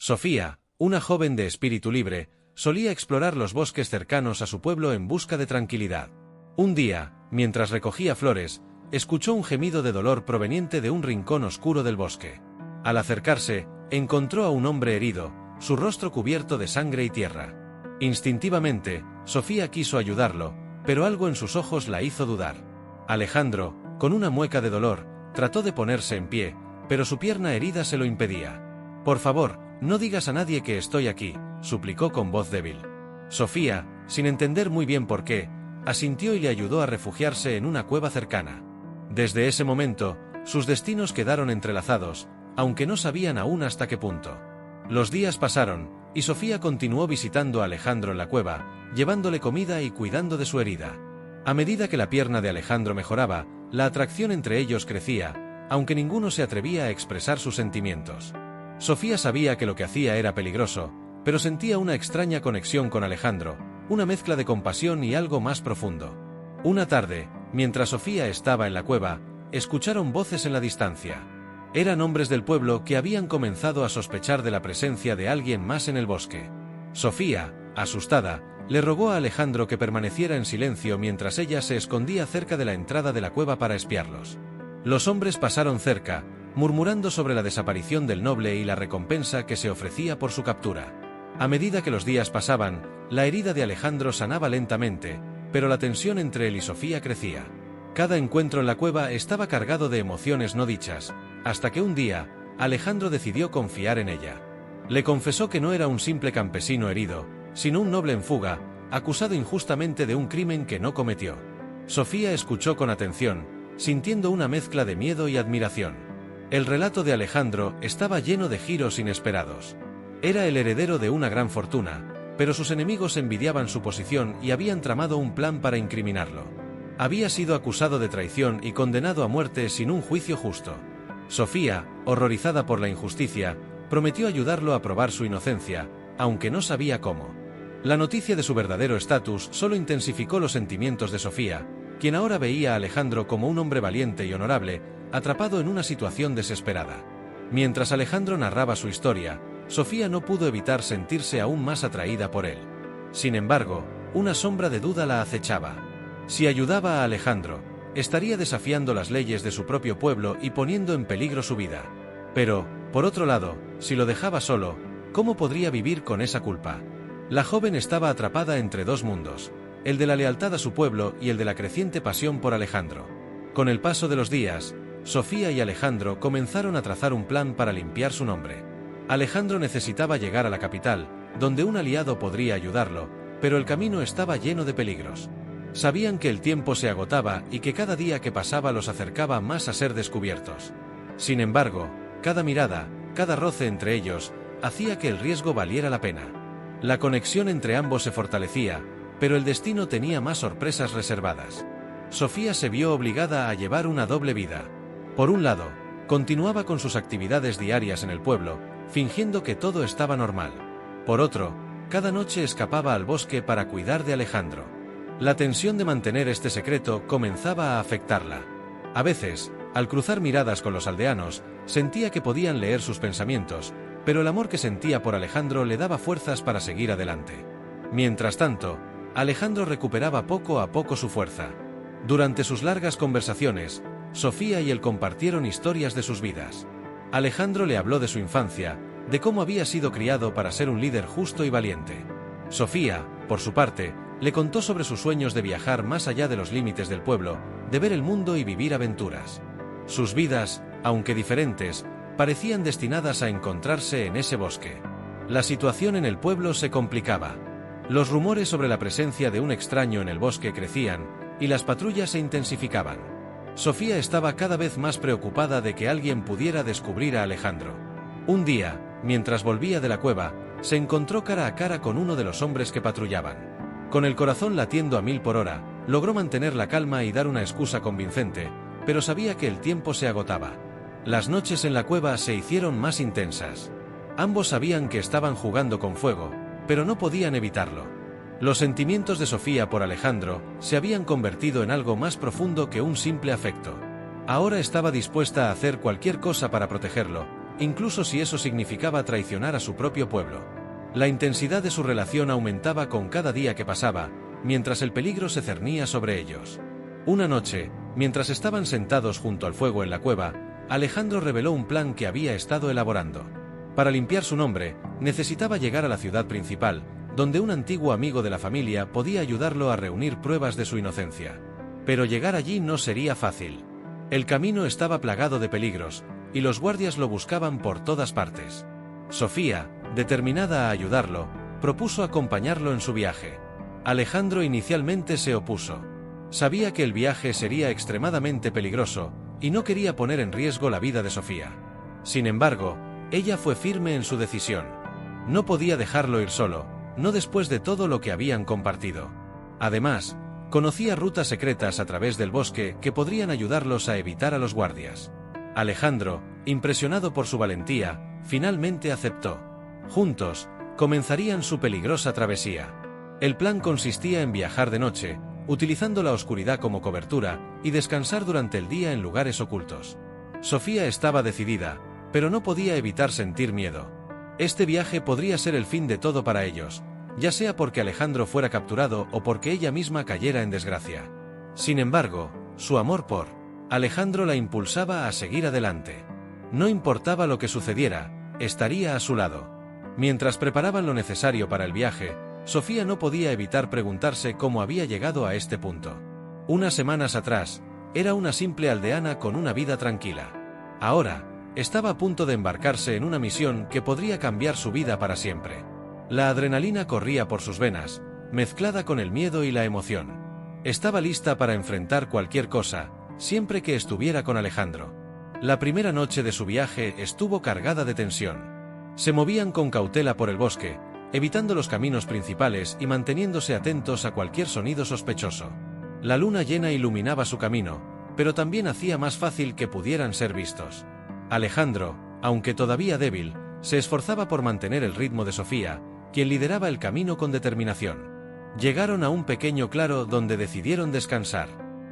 Sofía, una joven de espíritu libre, solía explorar los bosques cercanos a su pueblo en busca de tranquilidad. Un día, mientras recogía flores, escuchó un gemido de dolor proveniente de un rincón oscuro del bosque. Al acercarse, encontró a un hombre herido, su rostro cubierto de sangre y tierra. Instintivamente, Sofía quiso ayudarlo, pero algo en sus ojos la hizo dudar. Alejandro, con una mueca de dolor, trató de ponerse en pie, pero su pierna herida se lo impedía. «Por favor, no digas a nadie que estoy aquí», suplicó con voz débil. Sofía, sin entender muy bien por qué, asintió y le ayudó a refugiarse en una cueva cercana. Desde ese momento, sus destinos quedaron entrelazados, aunque no sabían aún hasta qué punto. Los días pasaron, y Sofía continuó visitando a Alejandro en la cueva, llevándole comida y cuidando de su herida. A medida que la pierna de Alejandro mejoraba, la atracción entre ellos crecía, aunque ninguno se atrevía a expresar sus sentimientos. Sofía sabía que lo que hacía era peligroso, pero sentía una extraña conexión con Alejandro, una mezcla de compasión y algo más profundo. Una tarde, mientras Sofía estaba en la cueva, escucharon voces en la distancia. Eran hombres del pueblo que habían comenzado a sospechar de la presencia de alguien más en el bosque. Sofía, asustada, le rogó a Alejandro que permaneciera en silencio mientras ella se escondía cerca de la entrada de la cueva para espiarlos. Los hombres pasaron cerca, murmurando sobre la desaparición del noble y la recompensa que se ofrecía por su captura. A medida que los días pasaban, la herida de Alejandro sanaba lentamente, pero la tensión entre él y Sofía crecía. Cada encuentro en la cueva estaba cargado de emociones no dichas, hasta que un día, Alejandro decidió confiar en ella. Le confesó que no era un simple campesino herido, sino un noble en fuga, acusado injustamente de un crimen que no cometió. Sofía escuchó con atención, sintiendo una mezcla de miedo y admiración. El relato de Alejandro estaba lleno de giros inesperados. Era el heredero de una gran fortuna, pero sus enemigos envidiaban su posición y habían tramado un plan para incriminarlo. Había sido acusado de traición y condenado a muerte sin un juicio justo. Sofía, horrorizada por la injusticia, prometió ayudarlo a probar su inocencia, aunque no sabía cómo. La noticia de su verdadero estatus solo intensificó los sentimientos de Sofía, quien ahora veía a Alejandro como un hombre valiente y honorable, atrapado en una situación desesperada. Mientras Alejandro narraba su historia, Sofía no pudo evitar sentirse aún más atraída por él. Sin embargo, una sombra de duda la acechaba. Si ayudaba a Alejandro, estaría desafiando las leyes de su propio pueblo y poniendo en peligro su vida. Pero, por otro lado, si lo dejaba solo, ¿cómo podría vivir con esa culpa? La joven estaba atrapada entre dos mundos, el de la lealtad a su pueblo y el de la creciente pasión por Alejandro. Con el paso de los días, Sofía y Alejandro comenzaron a trazar un plan para limpiar su nombre. Alejandro necesitaba llegar a la capital, donde un aliado podría ayudarlo, pero el camino estaba lleno de peligros. Sabían que el tiempo se agotaba y que cada día que pasaba los acercaba más a ser descubiertos. Sin embargo, cada mirada, cada roce entre ellos, hacía que el riesgo valiera la pena. La conexión entre ambos se fortalecía, pero el destino tenía más sorpresas reservadas. Sofía se vio obligada a llevar una doble vida. Por un lado, continuaba con sus actividades diarias en el pueblo, fingiendo que todo estaba normal. Por otro, cada noche escapaba al bosque para cuidar de Alejandro. La tensión de mantener este secreto comenzaba a afectarla. A veces, al cruzar miradas con los aldeanos, sentía que podían leer sus pensamientos, pero el amor que sentía por Alejandro le daba fuerzas para seguir adelante. Mientras tanto, Alejandro recuperaba poco a poco su fuerza. Durante sus largas conversaciones, Sofía y él compartieron historias de sus vidas. Alejandro le habló de su infancia, de cómo había sido criado para ser un líder justo y valiente. Sofía, por su parte, le contó sobre sus sueños de viajar más allá de los límites del pueblo, de ver el mundo y vivir aventuras. Sus vidas, aunque diferentes, parecían destinadas a encontrarse en ese bosque. La situación en el pueblo se complicaba. Los rumores sobre la presencia de un extraño en el bosque crecían, y las patrullas se intensificaban. Sofía estaba cada vez más preocupada de que alguien pudiera descubrir a Alejandro. Un día, mientras volvía de la cueva, se encontró cara a cara con uno de los hombres que patrullaban. Con el corazón latiendo a 1000 por hora, logró mantener la calma y dar una excusa convincente, pero sabía que el tiempo se agotaba. Las noches en la cueva se hicieron más intensas. Ambos sabían que estaban jugando con fuego, pero no podían evitarlo. Los sentimientos de Sofía por Alejandro se habían convertido en algo más profundo que un simple afecto. Ahora estaba dispuesta a hacer cualquier cosa para protegerlo, incluso si eso significaba traicionar a su propio pueblo. La intensidad de su relación aumentaba con cada día que pasaba, mientras el peligro se cernía sobre ellos. Una noche, mientras estaban sentados junto al fuego en la cueva, Alejandro reveló un plan que había estado elaborando. Para limpiar su nombre, necesitaba llegar a la ciudad principal, donde un antiguo amigo de la familia podía ayudarlo a reunir pruebas de su inocencia. Pero llegar allí no sería fácil. El camino estaba plagado de peligros, y los guardias lo buscaban por todas partes. Sofía, determinada a ayudarlo, propuso acompañarlo en su viaje. Alejandro inicialmente se opuso. Sabía que el viaje sería extremadamente peligroso, y no quería poner en riesgo la vida de Sofía. Sin embargo, ella fue firme en su decisión. No podía dejarlo ir solo, no después de todo lo que habían compartido. Además, conocía rutas secretas a través del bosque que podrían ayudarlos a evitar a los guardias. Alejandro, impresionado por su valentía, finalmente aceptó. Juntos, comenzarían su peligrosa travesía. El plan consistía en viajar de noche, utilizando la oscuridad como cobertura, y descansar durante el día en lugares ocultos. Sofía estaba decidida, pero no podía evitar sentir miedo. Este viaje podría ser el fin de todo para ellos, ya sea porque Alejandro fuera capturado o porque ella misma cayera en desgracia. Sin embargo, su amor por Alejandro la impulsaba a seguir adelante. No importaba lo que sucediera, estaría a su lado. Mientras preparaban lo necesario para el viaje, Sofía no podía evitar preguntarse cómo había llegado a este punto. Unas semanas atrás, era una simple aldeana con una vida tranquila. Ahora, estaba a punto de embarcarse en una misión que podría cambiar su vida para siempre. La adrenalina corría por sus venas, mezclada con el miedo y la emoción. Estaba lista para enfrentar cualquier cosa, siempre que estuviera con Alejandro. La primera noche de su viaje estuvo cargada de tensión. Se movían con cautela por el bosque, evitando los caminos principales y manteniéndose atentos a cualquier sonido sospechoso. La luna llena iluminaba su camino, pero también hacía más fácil que pudieran ser vistos. Alejandro, aunque todavía débil, se esforzaba por mantener el ritmo de Sofía, quien lideraba el camino con determinación. Llegaron a un pequeño claro donde decidieron descansar.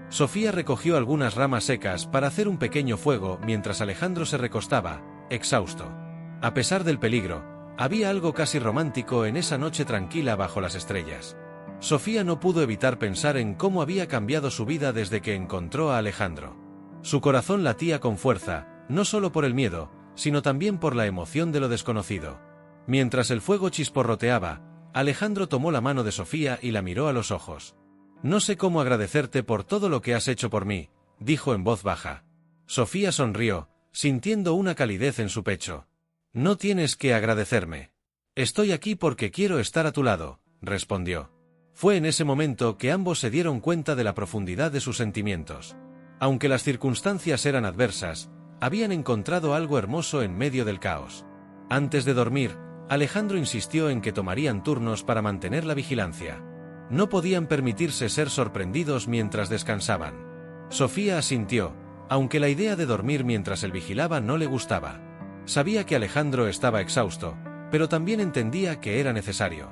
Sofía recogió algunas ramas secas para hacer un pequeño fuego mientras Alejandro se recostaba, exhausto. A pesar del peligro, había algo casi romántico en esa noche tranquila bajo las estrellas. Sofía no pudo evitar pensar en cómo había cambiado su vida desde que encontró a Alejandro. Su corazón latía con fuerza, no solo por el miedo, sino también por la emoción de lo desconocido. Mientras el fuego chisporroteaba, Alejandro tomó la mano de Sofía y la miró a los ojos. «No sé cómo agradecerte por todo lo que has hecho por mí», dijo en voz baja. Sofía sonrió, sintiendo una calidez en su pecho. «No tienes que agradecerme. Estoy aquí porque quiero estar a tu lado», respondió. Fue en ese momento que ambos se dieron cuenta de la profundidad de sus sentimientos. Aunque las circunstancias eran adversas, habían encontrado algo hermoso en medio del caos. Antes de dormir, Alejandro insistió en que tomarían turnos para mantener la vigilancia. No podían permitirse ser sorprendidos mientras descansaban. Sofía asintió, aunque la idea de dormir mientras él vigilaba no le gustaba. Sabía que Alejandro estaba exhausto, pero también entendía que era necesario.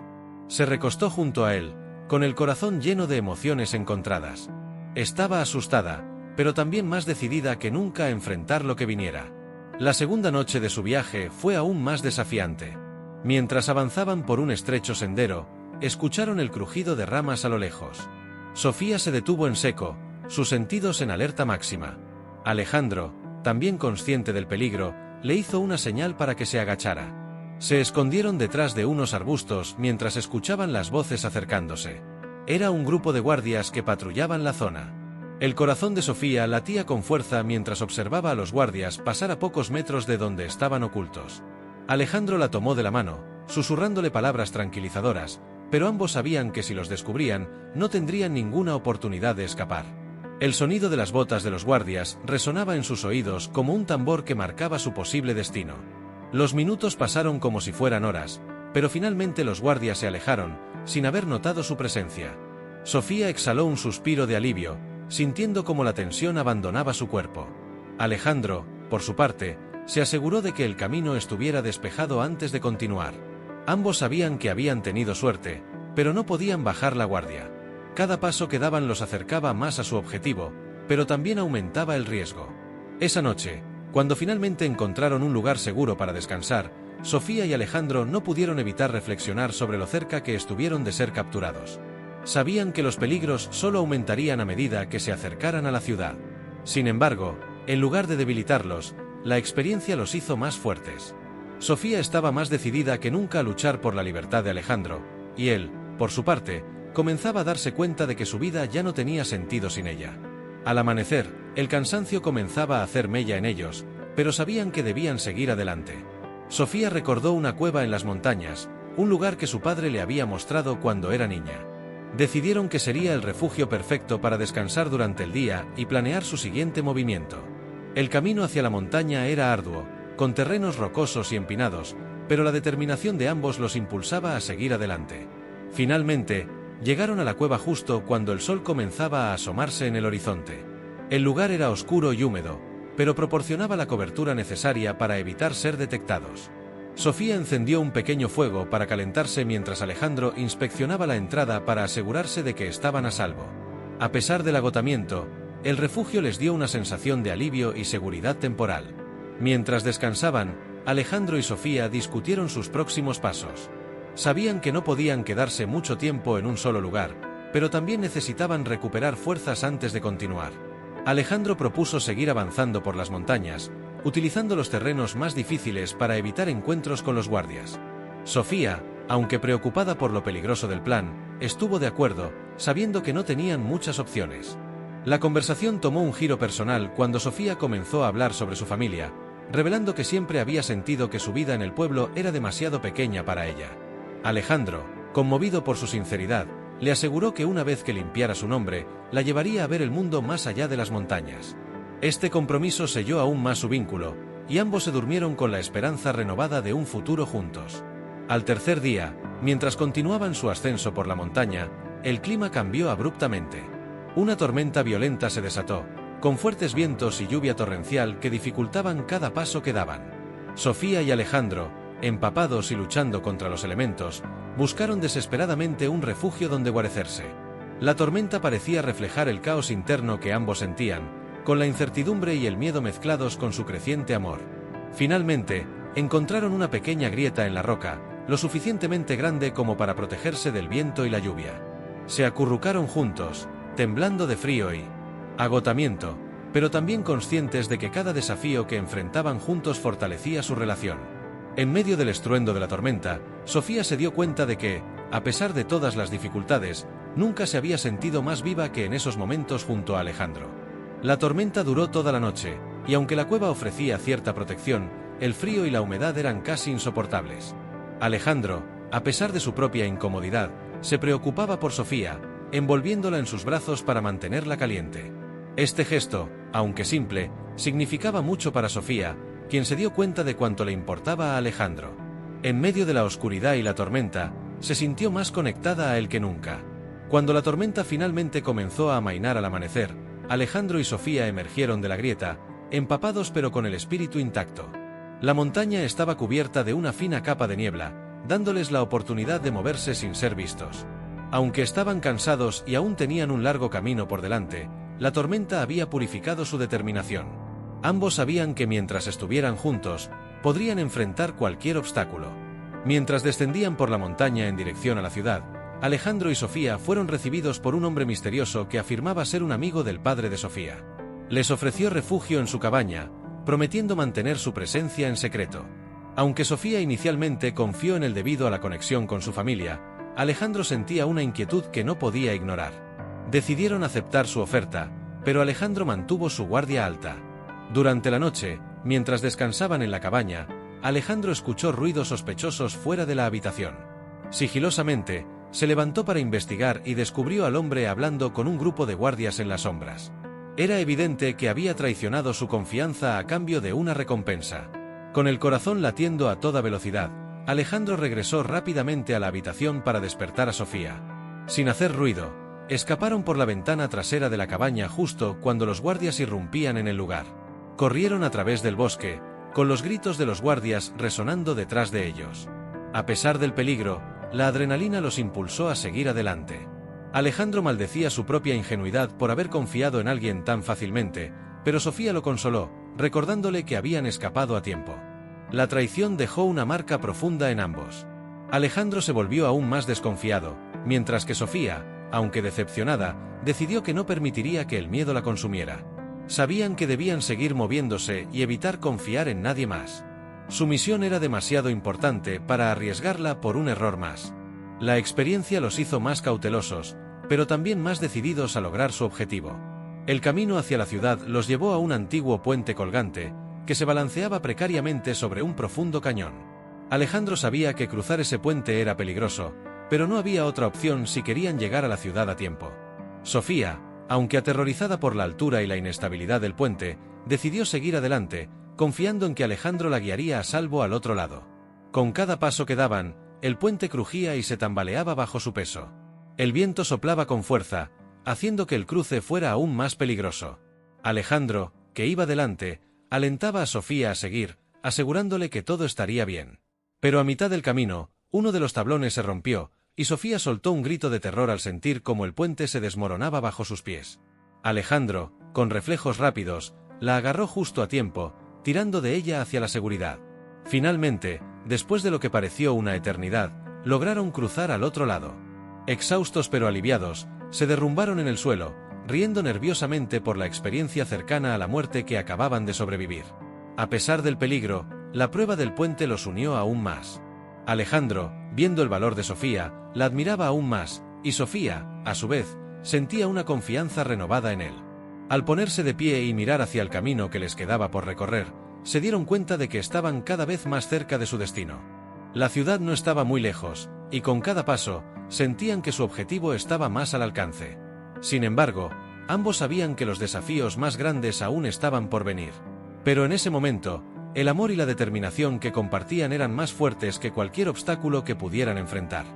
Se recostó junto a él, con el corazón lleno de emociones encontradas. Estaba asustada, pero también más decidida que nunca a enfrentar lo que viniera. La segunda noche de su viaje fue aún más desafiante. Mientras avanzaban por un estrecho sendero, escucharon el crujido de ramas a lo lejos. Sofía se detuvo en seco, sus sentidos en alerta máxima. Alejandro, también consciente del peligro, le hizo una señal para que se agachara. Se escondieron detrás de unos arbustos mientras escuchaban las voces acercándose. Era un grupo de guardias que patrullaban la zona. El corazón de Sofía latía con fuerza mientras observaba a los guardias pasar a pocos metros de donde estaban ocultos. Alejandro la tomó de la mano, susurrándole palabras tranquilizadoras, pero ambos sabían que si los descubrían, no tendrían ninguna oportunidad de escapar. El sonido de las botas de los guardias resonaba en sus oídos como un tambor que marcaba su posible destino. Los minutos pasaron como si fueran horas, pero finalmente los guardias se alejaron, sin haber notado su presencia. Sofía exhaló un suspiro de alivio, sintiendo como la tensión abandonaba su cuerpo. Alejandro, por su parte, se aseguró de que el camino estuviera despejado antes de continuar. Ambos sabían que habían tenido suerte, pero no podían bajar la guardia. Cada paso que daban los acercaba más a su objetivo, pero también aumentaba el riesgo. Esa noche, Cuando finalmente encontraron un lugar seguro para descansar, Sofía y Alejandro no pudieron evitar reflexionar sobre lo cerca que estuvieron de ser capturados. Sabían que los peligros solo aumentarían a medida que se acercaran a la ciudad. Sin embargo, en lugar de debilitarlos, la experiencia los hizo más fuertes. Sofía estaba más decidida que nunca a luchar por la libertad de Alejandro, y él, por su parte, comenzaba a darse cuenta de que su vida ya no tenía sentido sin ella. Al amanecer, el cansancio comenzaba a hacer mella en ellos, pero sabían que debían seguir adelante. Sofía recordó una cueva en las montañas, un lugar que su padre le había mostrado cuando era niña. Decidieron que sería el refugio perfecto para descansar durante el día y planear su siguiente movimiento. El camino hacia la montaña era arduo, con terrenos rocosos y empinados, pero la determinación de ambos los impulsaba a seguir adelante. Finalmente, llegaron a la cueva justo cuando el sol comenzaba a asomarse en el horizonte. El lugar era oscuro y húmedo, pero proporcionaba la cobertura necesaria para evitar ser detectados. Sofía encendió un pequeño fuego para calentarse mientras Alejandro inspeccionaba la entrada para asegurarse de que estaban a salvo. A pesar del agotamiento, el refugio les dio una sensación de alivio y seguridad temporal. Mientras descansaban, Alejandro y Sofía discutieron sus próximos pasos. Sabían que no podían quedarse mucho tiempo en un solo lugar, pero también necesitaban recuperar fuerzas antes de continuar. Alejandro propuso seguir avanzando por las montañas, utilizando los terrenos más difíciles para evitar encuentros con los guardias. Sofía, aunque preocupada por lo peligroso del plan, estuvo de acuerdo, sabiendo que no tenían muchas opciones. La conversación tomó un giro personal cuando Sofía comenzó a hablar sobre su familia, revelando que siempre había sentido que su vida en el pueblo era demasiado pequeña para ella. Alejandro, conmovido por su sinceridad, le aseguró que una vez que limpiara su nombre, la llevaría a ver el mundo más allá de las montañas. Este compromiso selló aún más su vínculo, y ambos se durmieron con la esperanza renovada de un futuro juntos. Al tercer día, mientras continuaban su ascenso por la montaña, el clima cambió abruptamente. Una tormenta violenta se desató, con fuertes vientos y lluvia torrencial que dificultaban cada paso que daban. Sofía y Alejandro, empapados y luchando contra los elementos, buscaron desesperadamente un refugio donde guarecerse. La tormenta parecía reflejar el caos interno que ambos sentían, con la incertidumbre y el miedo mezclados con su creciente amor. Finalmente, encontraron una pequeña grieta en la roca, lo suficientemente grande como para protegerse del viento y la lluvia. Se acurrucaron juntos, temblando de frío y agotamiento, pero también conscientes de que cada desafío que enfrentaban juntos fortalecía su relación. En medio del estruendo de la tormenta, Sofía se dio cuenta de que, a pesar de todas las dificultades, nunca se había sentido más viva que en esos momentos junto a Alejandro. La tormenta duró toda la noche, y aunque la cueva ofrecía cierta protección, el frío y la humedad eran casi insoportables. Alejandro, a pesar de su propia incomodidad, se preocupaba por Sofía, envolviéndola en sus brazos para mantenerla caliente. Este gesto, aunque simple, significaba mucho para Sofía, quien se dio cuenta de cuánto le importaba a Alejandro. En medio de la oscuridad y la tormenta, se sintió más conectada a él que nunca. Cuando la tormenta finalmente comenzó a amainar al amanecer, Alejandro y Sofía emergieron de la grieta, empapados pero con el espíritu intacto. La montaña estaba cubierta de una fina capa de niebla, dándoles la oportunidad de moverse sin ser vistos. Aunque estaban cansados y aún tenían un largo camino por delante, la tormenta había purificado su determinación. Ambos sabían que mientras estuvieran juntos, podrían enfrentar cualquier obstáculo. Mientras descendían por la montaña en dirección a la ciudad, Alejandro y Sofía fueron recibidos por un hombre misterioso que afirmaba ser un amigo del padre de Sofía. Les ofreció refugio en su cabaña, prometiendo mantener su presencia en secreto. Aunque Sofía inicialmente confió en él debido a la conexión con su familia, Alejandro sentía una inquietud que no podía ignorar. Decidieron aceptar su oferta, pero Alejandro mantuvo su guardia alta. Durante la noche, mientras descansaban en la cabaña, Alejandro escuchó ruidos sospechosos fuera de la habitación. Sigilosamente, se levantó para investigar y descubrió al hombre hablando con un grupo de guardias en las sombras. Era evidente que había traicionado su confianza a cambio de una recompensa. Con el corazón latiendo a toda velocidad, Alejandro regresó rápidamente a la habitación para despertar a Sofía. Sin hacer ruido, escaparon por la ventana trasera de la cabaña justo cuando los guardias irrumpían en el lugar. Corrieron a través del bosque, con los gritos de los guardias resonando detrás de ellos. A pesar del peligro, la adrenalina los impulsó a seguir adelante. Alejandro maldecía su propia ingenuidad por haber confiado en alguien tan fácilmente, pero Sofía lo consoló, recordándole que habían escapado a tiempo. La traición dejó una marca profunda en ambos. Alejandro se volvió aún más desconfiado, mientras que Sofía, aunque decepcionada, decidió que no permitiría que el miedo la consumiera. Sabían que debían seguir moviéndose y evitar confiar en nadie más. Su misión era demasiado importante para arriesgarla por un error más. La experiencia los hizo más cautelosos, pero también más decididos a lograr su objetivo. El camino hacia la ciudad los llevó a un antiguo puente colgante, que se balanceaba precariamente sobre un profundo cañón. Alejandro sabía que cruzar ese puente era peligroso, pero no había otra opción si querían llegar a la ciudad a tiempo. Sofía, aunque aterrorizada por la altura y la inestabilidad del puente, decidió seguir adelante, confiando en que Alejandro la guiaría a salvo al otro lado. Con cada paso que daban, el puente crujía y se tambaleaba bajo su peso. El viento soplaba con fuerza, haciendo que el cruce fuera aún más peligroso. Alejandro, que iba delante, alentaba a Sofía a seguir, asegurándole que todo estaría bien. Pero a mitad del camino, uno de los tablones se rompió, y Sofía soltó un grito de terror al sentir cómo el puente se desmoronaba bajo sus pies. Alejandro, con reflejos rápidos, la agarró justo a tiempo, tirando de ella hacia la seguridad. Finalmente, después de lo que pareció una eternidad, lograron cruzar al otro lado. Exhaustos pero aliviados, se derrumbaron en el suelo, riendo nerviosamente por la experiencia cercana a la muerte que acababan de sobrevivir. A pesar del peligro, la prueba del puente los unió aún más. Alejandro, viendo el valor de Sofía, la admiraba aún más, y Sofía, a su vez, sentía una confianza renovada en él. Al ponerse de pie y mirar hacia el camino que les quedaba por recorrer, se dieron cuenta de que estaban cada vez más cerca de su destino. La ciudad no estaba muy lejos, y con cada paso, sentían que su objetivo estaba más al alcance. Sin embargo, ambos sabían que los desafíos más grandes aún estaban por venir. Pero en ese momento, el amor y la determinación que compartían eran más fuertes que cualquier obstáculo que pudieran enfrentar.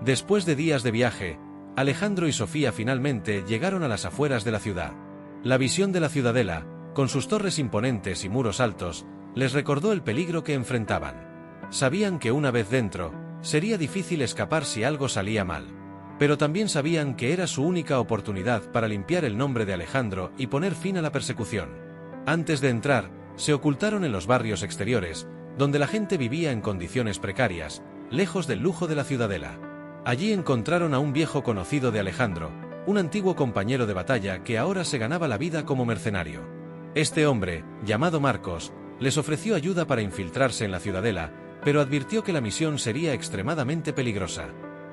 Después de días de viaje, Alejandro y Sofía finalmente llegaron a las afueras de la ciudad. La visión de la ciudadela, con sus torres imponentes y muros altos, les recordó el peligro que enfrentaban. Sabían que una vez dentro, sería difícil escapar si algo salía mal. Pero también sabían que era su única oportunidad para limpiar el nombre de Alejandro y poner fin a la persecución. Antes de entrar, se ocultaron en los barrios exteriores, donde la gente vivía en condiciones precarias, lejos del lujo de la ciudadela. Allí encontraron a un viejo conocido de Alejandro, un antiguo compañero de batalla que ahora se ganaba la vida como mercenario. Este hombre, llamado Marcos, les ofreció ayuda para infiltrarse en la ciudadela, pero advirtió que la misión sería extremadamente peligrosa.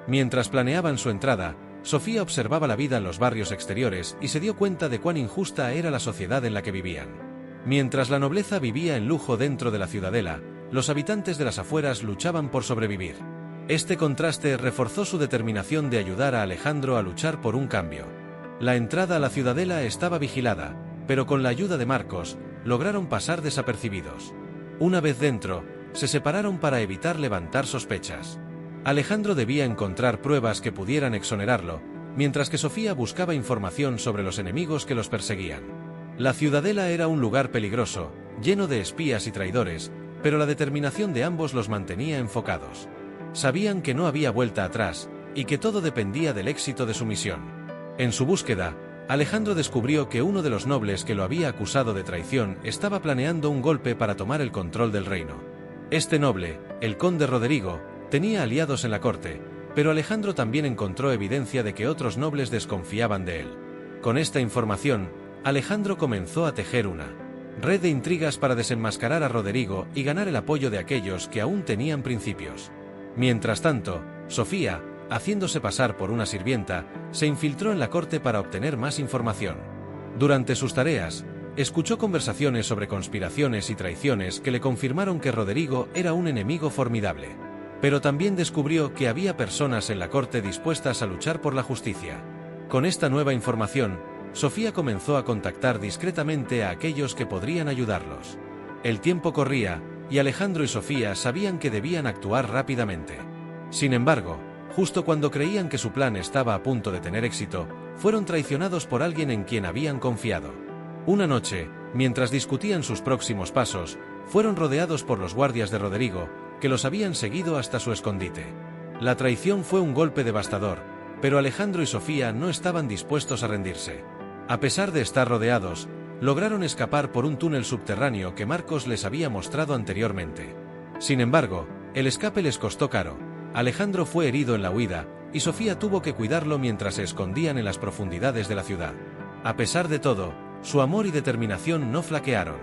Mientras planeaban su entrada, Sofía observaba la vida en los barrios exteriores y se dio cuenta de cuán injusta era la sociedad en la que vivían. Mientras la nobleza vivía en lujo dentro de la ciudadela, los habitantes de las afueras luchaban por sobrevivir. Este contraste reforzó su determinación de ayudar a Alejandro a luchar por un cambio. La entrada a la ciudadela estaba vigilada, pero con la ayuda de Marcos, lograron pasar desapercibidos. Una vez dentro, se separaron para evitar levantar sospechas. Alejandro debía encontrar pruebas que pudieran exonerarlo, mientras que Sofía buscaba información sobre los enemigos que los perseguían. La ciudadela era un lugar peligroso, lleno de espías y traidores, pero la determinación de ambos los mantenía enfocados. Sabían que no había vuelta atrás, y que todo dependía del éxito de su misión. En su búsqueda, Alejandro descubrió que uno de los nobles que lo había acusado de traición estaba planeando un golpe para tomar el control del reino. Este noble, el conde Roderigo, tenía aliados en la corte, pero Alejandro también encontró evidencia de que otros nobles desconfiaban de él. Con esta información, Alejandro comenzó a tejer una red de intrigas para desenmascarar a Roderigo y ganar el apoyo de aquellos que aún tenían principios. Mientras tanto, Sofía, haciéndose pasar por una sirvienta, se infiltró en la corte para obtener más información. Durante sus tareas, escuchó conversaciones sobre conspiraciones y traiciones que le confirmaron que Roderigo era un enemigo formidable. Pero también descubrió que había personas en la corte dispuestas a luchar por la justicia. Con esta nueva información, Sofía comenzó a contactar discretamente a aquellos que podrían ayudarlos. El tiempo corría, y Alejandro y Sofía sabían que debían actuar rápidamente. Sin embargo, justo cuando creían que su plan estaba a punto de tener éxito, fueron traicionados por alguien en quien habían confiado. Una noche, mientras discutían sus próximos pasos, fueron rodeados por los guardias de Roderigo, que los habían seguido hasta su escondite. La traición fue un golpe devastador, pero Alejandro y Sofía no estaban dispuestos a rendirse. A pesar de estar rodeados, lograron escapar por un túnel subterráneo que Marcos les había mostrado anteriormente. Sin embargo, el escape les costó caro. Alejandro fue herido en la huida, y Sofía tuvo que cuidarlo mientras se escondían en las profundidades de la ciudad. A pesar de todo, su amor y determinación no flaquearon.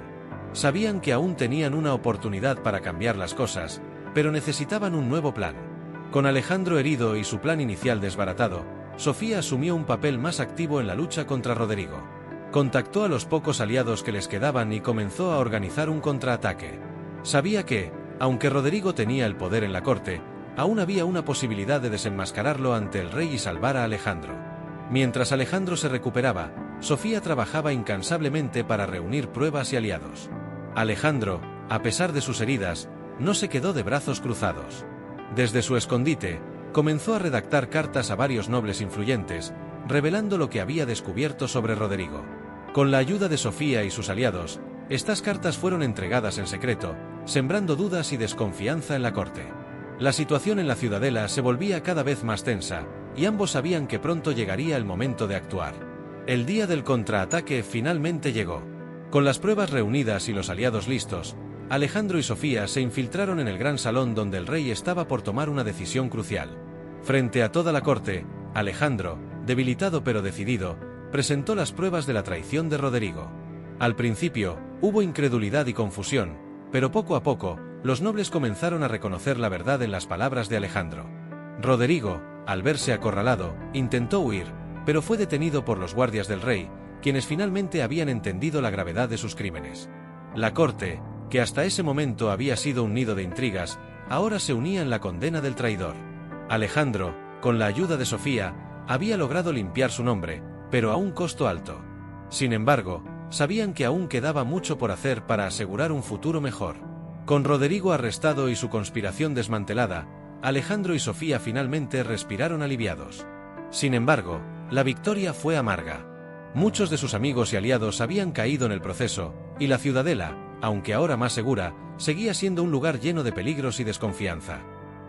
Sabían que aún tenían una oportunidad para cambiar las cosas, pero necesitaban un nuevo plan. Con Alejandro herido y su plan inicial desbaratado, Sofía asumió un papel más activo en la lucha contra Roderigo. Contactó a los pocos aliados que les quedaban y comenzó a organizar un contraataque. Sabía que, aunque Roderigo tenía el poder en la corte, aún había una posibilidad de desenmascararlo ante el rey y salvar a Alejandro. Mientras Alejandro se recuperaba, Sofía trabajaba incansablemente para reunir pruebas y aliados. Alejandro, a pesar de sus heridas, no se quedó de brazos cruzados. Desde su escondite, comenzó a redactar cartas a varios nobles influyentes, revelando lo que había descubierto sobre Roderigo. Con la ayuda de Sofía y sus aliados, estas cartas fueron entregadas en secreto, sembrando dudas y desconfianza en la corte. La situación en la ciudadela se volvía cada vez más tensa, y ambos sabían que pronto llegaría el momento de actuar. El día del contraataque finalmente llegó. Con las pruebas reunidas y los aliados listos, Alejandro y Sofía se infiltraron en el gran salón donde el rey estaba por tomar una decisión crucial. Frente a toda la corte, Alejandro, debilitado pero decidido, presentó las pruebas de la traición de Roderigo. Al principio, hubo incredulidad y confusión, pero poco a poco, los nobles comenzaron a reconocer la verdad en las palabras de Alejandro. Roderigo, al verse acorralado, intentó huir, pero fue detenido por los guardias del rey, quienes finalmente habían entendido la gravedad de sus crímenes. La corte, que hasta ese momento había sido un nido de intrigas, ahora se unía en la condena del traidor. Alejandro, con la ayuda de Sofía, había logrado limpiar su nombre, pero a un costo alto. Sin embargo, sabían que aún quedaba mucho por hacer para asegurar un futuro mejor. Con Roderigo arrestado y su conspiración desmantelada, Alejandro y Sofía finalmente respiraron aliviados. Sin embargo, la victoria fue amarga. Muchos de sus amigos y aliados habían caído en el proceso, y la ciudadela, aunque ahora más segura, seguía siendo un lugar lleno de peligros y desconfianza.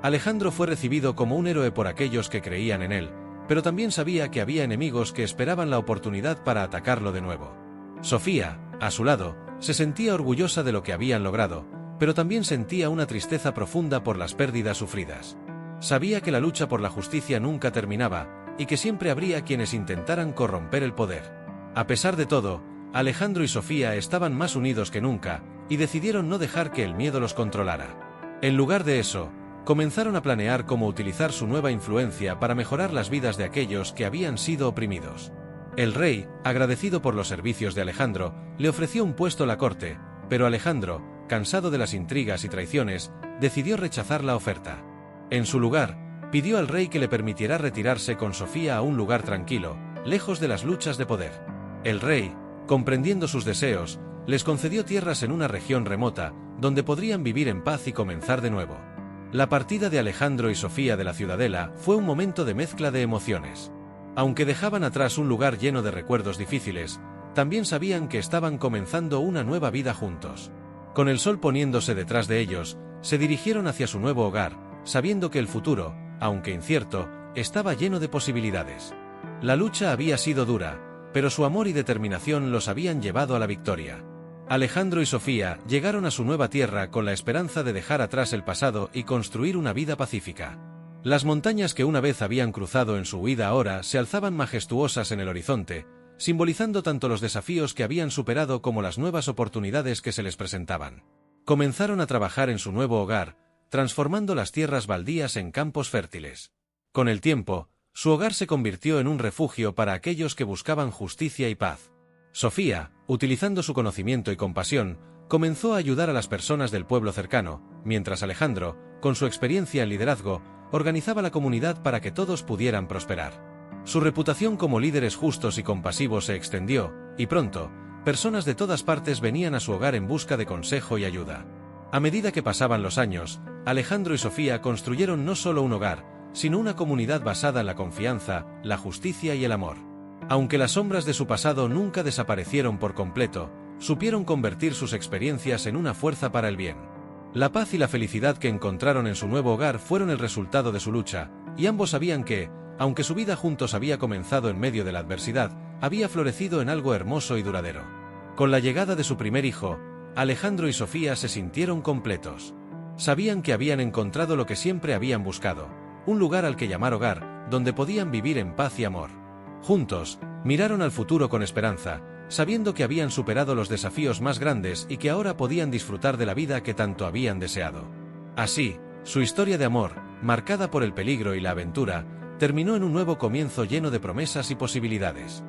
Alejandro fue recibido como un héroe por aquellos que creían en él, pero también sabía que había enemigos que esperaban la oportunidad para atacarlo de nuevo. Sofía, a su lado, se sentía orgullosa de lo que habían logrado, pero también sentía una tristeza profunda por las pérdidas sufridas. Sabía que la lucha por la justicia nunca terminaba, y que siempre habría quienes intentaran corromper el poder. A pesar de todo, Alejandro y Sofía estaban más unidos que nunca, y decidieron no dejar que el miedo los controlara. En lugar de eso, comenzaron a planear cómo utilizar su nueva influencia para mejorar las vidas de aquellos que habían sido oprimidos. El rey, agradecido por los servicios de Alejandro, le ofreció un puesto a la corte, pero Alejandro, cansado de las intrigas y traiciones, decidió rechazar la oferta. En su lugar, pidió al rey que le permitiera retirarse con Sofía a un lugar tranquilo, lejos de las luchas de poder. El rey, comprendiendo sus deseos, les concedió tierras en una región remota, donde podrían vivir en paz y comenzar de nuevo. La partida de Alejandro y Sofía de la ciudadela fue un momento de mezcla de emociones. Aunque dejaban atrás un lugar lleno de recuerdos difíciles, también sabían que estaban comenzando una nueva vida juntos. Con el sol poniéndose detrás de ellos, se dirigieron hacia su nuevo hogar, sabiendo que el futuro, aunque incierto, estaba lleno de posibilidades. La lucha había sido dura, pero su amor y determinación los habían llevado a la victoria. Alejandro y Sofía llegaron a su nueva tierra con la esperanza de dejar atrás el pasado y construir una vida pacífica. Las montañas que una vez habían cruzado en su huida ahora se alzaban majestuosas en el horizonte, simbolizando tanto los desafíos que habían superado como las nuevas oportunidades que se les presentaban. Comenzaron a trabajar en su nuevo hogar, transformando las tierras baldías en campos fértiles. Con el tiempo, su hogar se convirtió en un refugio para aquellos que buscaban justicia y paz. Sofía, utilizando su conocimiento y compasión, comenzó a ayudar a las personas del pueblo cercano, mientras Alejandro, con su experiencia en liderazgo, organizaba la comunidad para que todos pudieran prosperar. Su reputación como líderes justos y compasivos se extendió, y pronto, personas de todas partes venían a su hogar en busca de consejo y ayuda. A medida que pasaban los años, Alejandro y Sofía construyeron no solo un hogar, sino una comunidad basada en la confianza, la justicia y el amor. Aunque las sombras de su pasado nunca desaparecieron por completo, supieron convertir sus experiencias en una fuerza para el bien. La paz y la felicidad que encontraron en su nuevo hogar fueron el resultado de su lucha, y ambos sabían que, aunque su vida juntos había comenzado en medio de la adversidad, había florecido en algo hermoso y duradero. Con la llegada de su primer hijo, Alejandro y Sofía se sintieron completos. Sabían que habían encontrado lo que siempre habían buscado, un lugar al que llamar hogar, donde podían vivir en paz y amor. Juntos, miraron al futuro con esperanza, sabiendo que habían superado los desafíos más grandes y que ahora podían disfrutar de la vida que tanto habían deseado. Así, su historia de amor, marcada por el peligro y la aventura, terminó en un nuevo comienzo lleno de promesas y posibilidades.